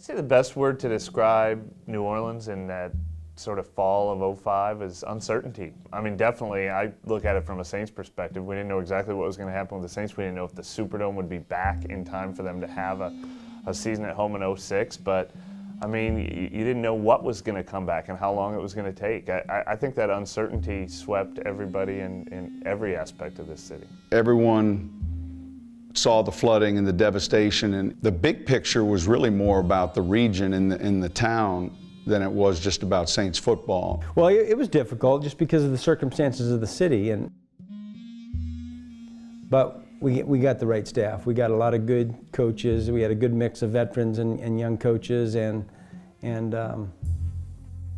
I'd say the best word to describe New Orleans in that sort of fall of '05 is uncertainty. I mean, definitely, I look at it from a Saints perspective. We didn't know exactly what was going to happen with the Saints. We didn't know if the Superdome would be back in time for them to have a season at home in '06. But, I mean, you didn't know what was going to come back and how long it was going to take. I think that uncertainty swept everybody in every aspect of this city. Everyone saw the flooding and the devastation, and the big picture was really more about the region and the town than it was just about Saints football. Well, it was difficult just because of the circumstances of the city, but we got the right staff. We got a lot of good coaches. We had a good mix of veterans and young coaches, and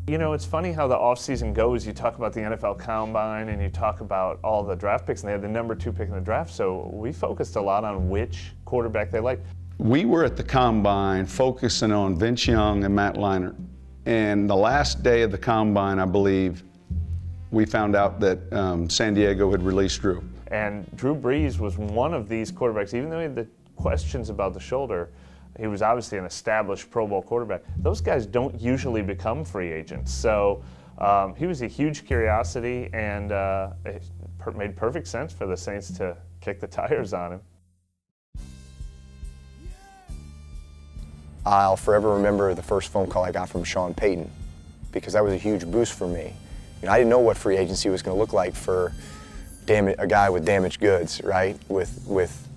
you know, it's funny how the offseason goes. You talk about the NFL Combine and you talk about all the draft picks, and they had the number 2 pick in the draft, so we focused a lot on which quarterback they liked. We were at the Combine focusing on Vince Young and Matt Leinart, and the last day of the Combine, I believe, we found out that San Diego had released Drew. And Drew Brees was one of these quarterbacks, even though he had the questions about the shoulder. He was obviously an established Pro Bowl quarterback. Those guys don't usually become free agents. So he was a huge curiosity, and it made perfect sense for the Saints to kick the tires on him. I'll forever remember the first phone call I got from Sean Payton, because that was a huge boost for me. You know, I didn't know what free agency was going to look like for a guy with damaged goods, right? With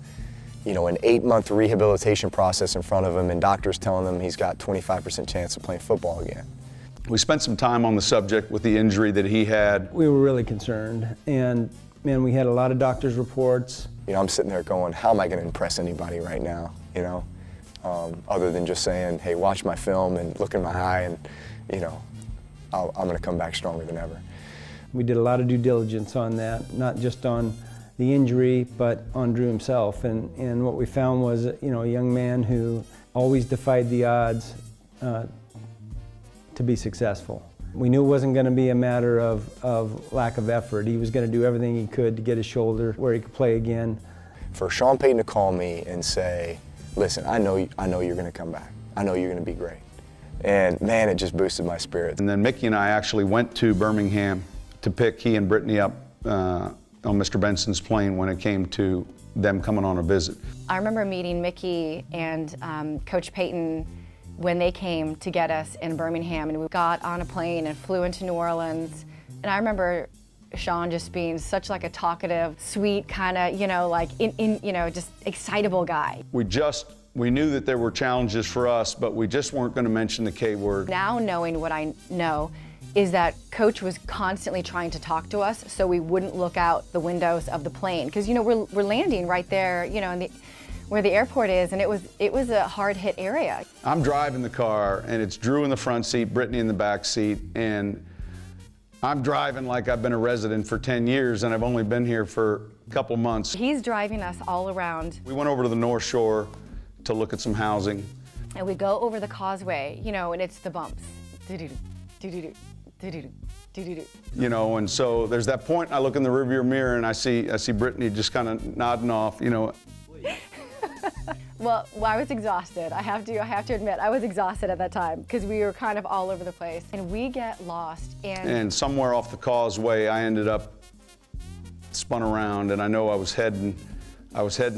you know, an 8-month rehabilitation process in front of him and doctors telling him he's got 25% chance of playing football again. We spent some time on the subject with the injury that he had. we were really concerned. And man, we had a lot of doctors' reports. You know, I'm sitting there going, how am I going to impress anybody right now, you know? Other than just saying, hey, watch my film and look in my eye and, you know, I'm going to come back stronger than ever. We did a lot of due diligence on that, not just on the injury, but on Drew himself. And what we found was, you know, a young man who always defied the odds to be successful. We knew it wasn't going to be a matter of lack of effort. He was going to do everything he could to get his shoulder where he could play again. For Sean Payton to call me and say, listen, I know you're going to come back. I know you're going to be great. And man, it just boosted my spirits. And then Mickey and I actually went to Birmingham to pick he and Brittany up on Mr. Benson's plane when it came to them coming on a visit. I remember meeting Mickey and Coach Payton when they came to get us in Birmingham, and we got on a plane and flew into New Orleans. And I remember Sean just being such like a talkative, sweet kind of, you know, like you know, just excitable guy. We knew that there were challenges for us, but we just weren't going to mention the K word. Now knowing what I know is that Coach was constantly trying to talk to us so we wouldn't look out the windows of the plane. Because, you know, we're landing right there, you know, where the airport is, and it was a hard-hit area. I'm driving the car, and it's Drew in the front seat, Brittany in the back seat, and I'm driving like I've been a resident for 10 years, and I've only been here for a couple months. He's driving us all around. We went over to the North Shore to look at some housing. And we go over the causeway, you know, and it's the bumps. Do-do-do, do-do-do, do-do-do, do-do-do. You know, and so there's that point, I look in the rearview mirror and I see Brittany just kind of nodding off, you know. Well, I was exhausted. I have to admit, I was exhausted at that time because we were kind of all over the place. And we get lost. And somewhere off the causeway, I ended up spun around, and I know I was heading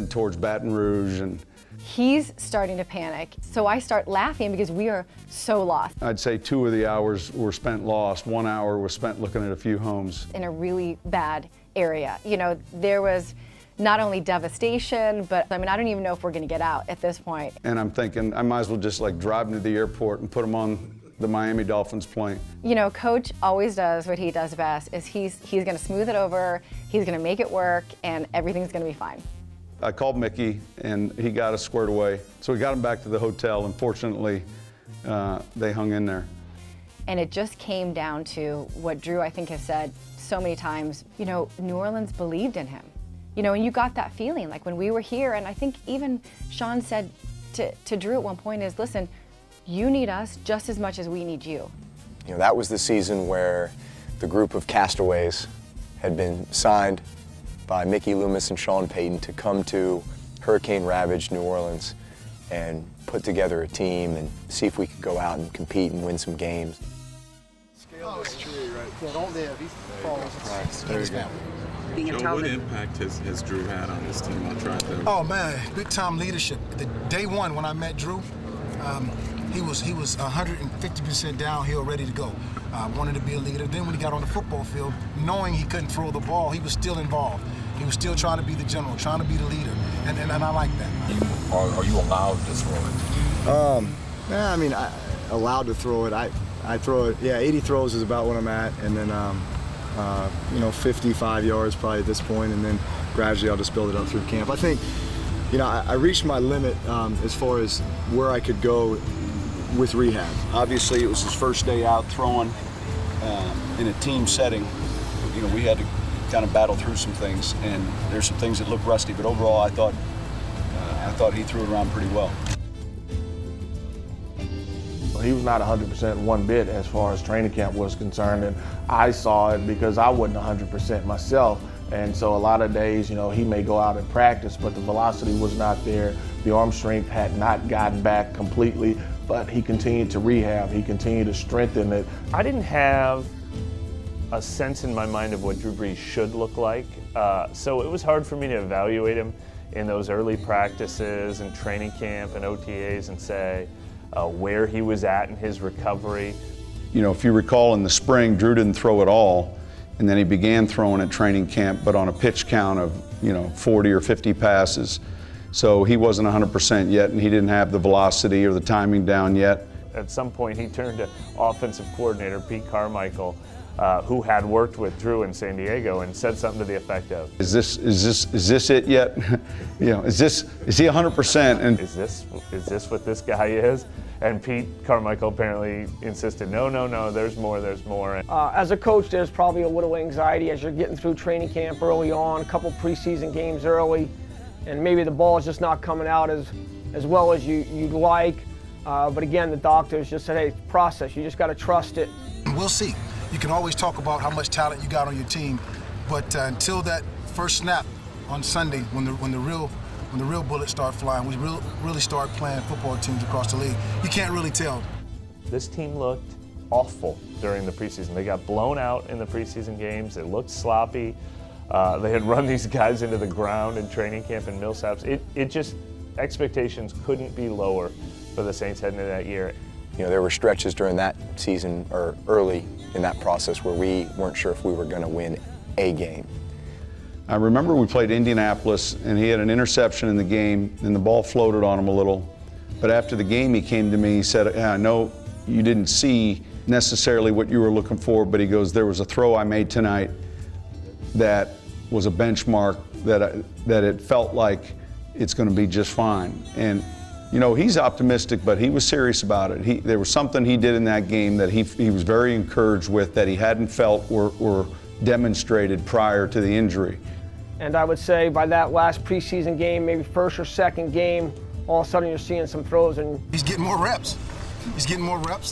towards Baton Rouge, and he's starting to panic. So I start laughing because we are so lost. I'd say 2 of the hours were spent lost. 1 hour was spent looking at a few homes. In a really bad area. You know, there was not only devastation, but I mean, I don't even know if we're gonna get out at this point. And I'm thinking, I might as well just like drive them to the airport and put them on the Miami Dolphins plane. You know, Coach always does what he does best, is he's gonna smooth it over, he's gonna make it work, and everything's gonna be fine. I called Mickey, and he got us squared away. So we got him back to the hotel, and fortunately, they hung in there. And it just came down to what Drew, I think, has said so many times, you know, New Orleans believed in him. You know, and you got that feeling, like when we were here, and I think even Sean said to Drew at one point is, listen, you need us just as much as we need you. You know, that was the season where the group of castaways had been signed by Mickey Loomis and Sean Payton to come to hurricane-ravaged New Orleans and put together a team and see if we could go out and compete and win some games. Scale this tree, right? Yeah, don't live. He falls. There you go. Joe, what impact has Drew had on this team? I'll try to. Oh man, big time leadership. The day one when I met Drew, he was 150% downhill, ready to go. Wanted to be a leader. Then when he got on the football field, knowing he couldn't throw the ball, he was still involved. He was still trying to be the general, trying to be the leader, and I like that. Are you allowed to throw it? Yeah, I mean, allowed to throw it. I throw it. Yeah, 80 throws is about what I'm at, and then 55 yards probably at this point, and then gradually I'll just build it up through camp. I think, I reached my limit as far as where I could go with rehab. Obviously, it was his first day out throwing in a team setting. We had to kind of battle through some things, and there's some things that look rusty, but overall I thought he threw it around pretty well. He was not 100% one bit as far as training camp was concerned, and I saw it because I wasn't 100% myself. And so a lot of days, he may go out and practice, but the velocity was not there. The arm strength had not gotten back completely, but he continued to rehab. He continued to strengthen it. I didn't have a sense in my mind of what Drew Brees should look like, so it was hard for me to evaluate him in those early practices and training camp and OTAs and say where he was at in his recovery. If you recall in the spring, Drew didn't throw at all, and then he began throwing at training camp, but on a pitch count of 40 or 50 passes. So he wasn't 100% yet, and he didn't have the velocity or the timing down yet. At some point, he turned to offensive coordinator Pete Carmichael, who had worked with Drew in San Diego, and said something to the effect of, Is this it yet? Is he 100%? And is this what this guy is? And Pete Carmichael apparently insisted, no, there's more. As a coach, there's probably a little anxiety as you're getting through training camp early on, a couple preseason games early, and maybe the ball is just not coming out as well as you'd like. But again, the doctors just said, hey, process, you just got to trust it. We'll see. You can always talk about how much talent you got on your team, but until that first snap on Sunday, when the real bullets start flying, we really start playing football teams across the league, you can't really tell. This team looked awful during the preseason. They got blown out in the preseason games. It looked sloppy. They had run these guys into the ground in training camp in Millsaps. It just, expectations couldn't be lower for the Saints heading into that year. There were stretches during that season or early in that process where we weren't sure if we were going to win a game. I remember we played Indianapolis, and he had an interception in the game, and the ball floated on him a little. But after the game, he came to me, he said, I know you didn't see necessarily what you were looking for, but he goes, there was a throw I made tonight that was a benchmark that it felt like it's going to be just fine. And he's optimistic, but he was serious about it. There was something he did in that game that he was very encouraged with that he hadn't felt or demonstrated prior to the injury. And I would say by that last preseason game, maybe first or second game, all of a sudden you're seeing some throws. And he's getting more reps.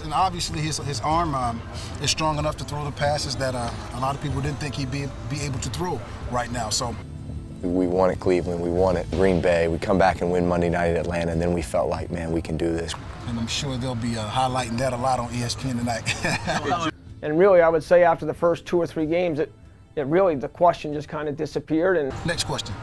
And obviously his arm is strong enough to throw the passes that a lot of people didn't think he'd be able to throw right now. So we won at Cleveland, we won at Green Bay, we come back and win Monday night at Atlanta, and then we felt like, man, we can do this. And I'm sure they'll be highlighting that a lot on ESPN tonight. And really, I would say after the first 2 or 3 games, it really, the question just kind of disappeared. And next question.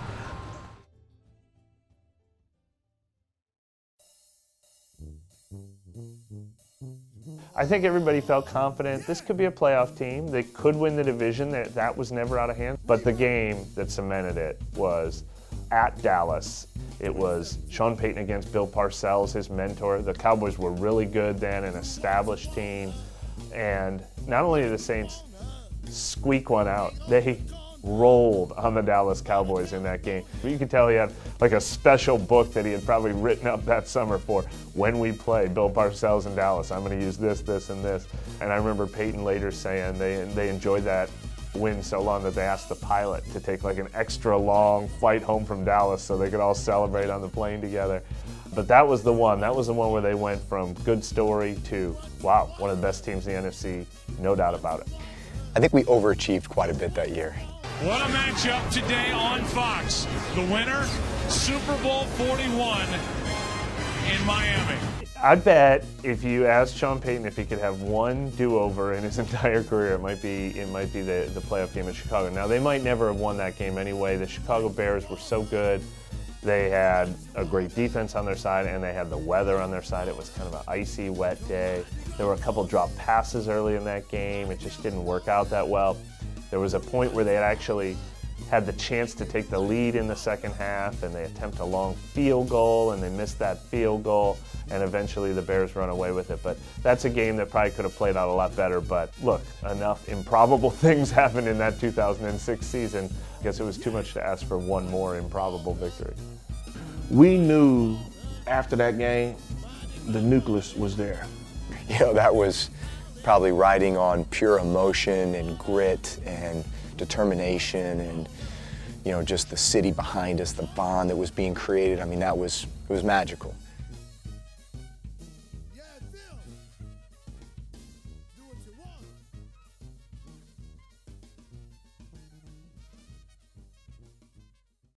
I think everybody felt confident this could be a playoff team. They could win the division. That was never out of hand. But the game that cemented it was at Dallas. It was Sean Payton against Bill Parcells, his mentor. The Cowboys were really good then, an established team. And not only did the Saints squeak one out, they rolled on the Dallas Cowboys in that game. You could tell he had like a special book that he had probably written up that summer for when we play Bill Parcells in Dallas. I'm going to use this, this, and this. And I remember Payton later saying they enjoyed that win so long that they asked the pilot to take like an extra long flight home from Dallas so they could all celebrate on the plane together. But that was the one. That was the one where they went from good story to, wow, one of the best teams in the NFC, no doubt about it. I think we overachieved quite a bit that year. What a matchup today on Fox. The winner, Super Bowl 41, in Miami. I bet if you asked Sean Payton if he could have one do-over in his entire career, it might be the playoff game in Chicago. Now, they might never have won that game anyway. The Chicago Bears were so good. They had a great defense on their side, and they had the weather on their side. It was kind of an icy, wet day. There were a couple dropped passes early in that game. It just didn't work out that well. There was a point where they had actually had the chance to take the lead in the second half, and they attempt a long field goal, and they missed that field goal, and eventually the Bears run away with it. But that's a game that probably could have played out a lot better. But look, enough improbable things happened in that 2006 season. I guess it was too much to ask for one more improbable victory. We knew after that game, the nucleus was there. You know, that was probably riding on pure emotion and grit and determination and, you know, just the city behind us, the bond that was being created. I mean, it was magical.